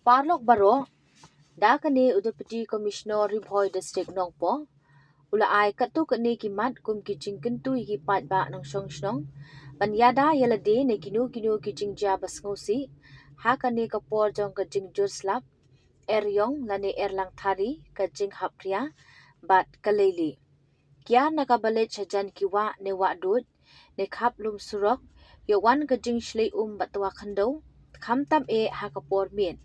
Parlok baro, dakane Udapati Commissioner Ribhoy District Nongpo, ula ay katu kani kimat kum kijing kentu iki pat ba ng song banyada yalade ne kinu kijing jabas ngosi, hakane kapor jong kijing jurslap, eryong lane erlang thari kijing hapria, bat kaleli. Kya nakabalit sajan kiwa ne wadud, ne kap lum surok, yawan kijing shlei batwa kando, kamtam e hakapor min.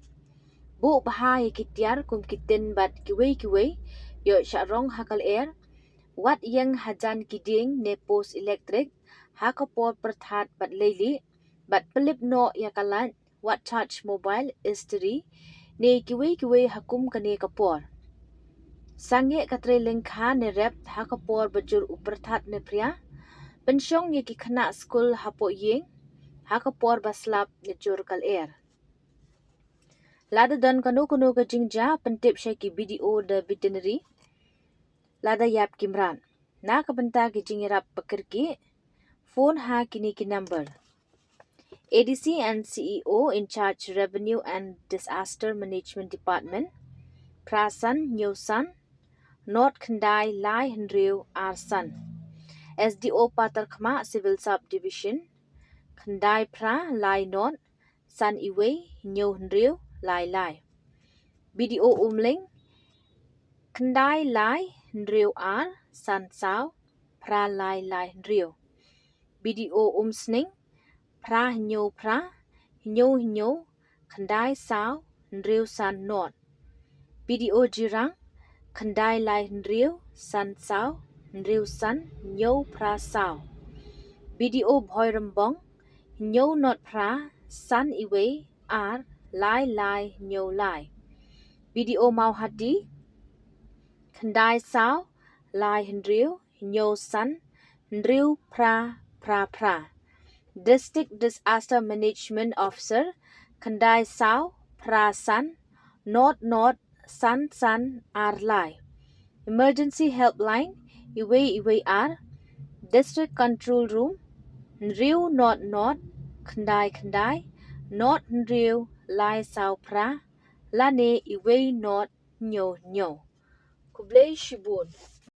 Bu bahaya kitiar kum kitin bat kiwe, yo syarong hakal air, wat yang hajan kiding ne pos elektrik, hakapor perthat bat leili, bat pelip no yakalat, wat touch mobile istri, ne kiwe hakum kane kapor. Sange katre lengkha ne rep hakapor bajur uperthat ne pria, pensyong yaki kena skul hapo yeng, hakapor baslap ne jur kal air. Lada dan kanu ke jingja pentip syaki BDO de veterinary. Lada yap kimran. Na kabenta ki jingirap pekerki. Phone ha kini ki number. ADC and CEO in charge Revenue and Disaster Management Department. Prasan Nyosan. North Kandai Lai Hendriu Arsan. SDO Patar Khma Civil Subdivision. Kandai Pra Lai North. San Iwe Nyo Hendriu Lai. BDO Umling, Kandai Lai Hendriu Ar, San Sao, Pra Lai Hendriu. BDO Umsning, Pra Nyo, Kandai Sao, Hendriu San North. BDO Jirang, Kandai Lai Hendriu, San Sao, Hendriu San, Nyo Pra Sao. BDO Boyrambong, Nyo Not Pra, San Iwe, Ar, Lai, Nyo Lai. BDO Mauhati, Kandai Sao, Lai Hendriu, Nyo San, Hendriu Pra. District Disaster Management Officer, Kandai Sao, Pra San, North, San, Ar Lai. Emergency Helpline, Iwe Ar, District Control Room, Hendriu North, Kandai, North Hendriu, Lai Sao Pra, Lane Iwe North Nyo. Kublai Shibun.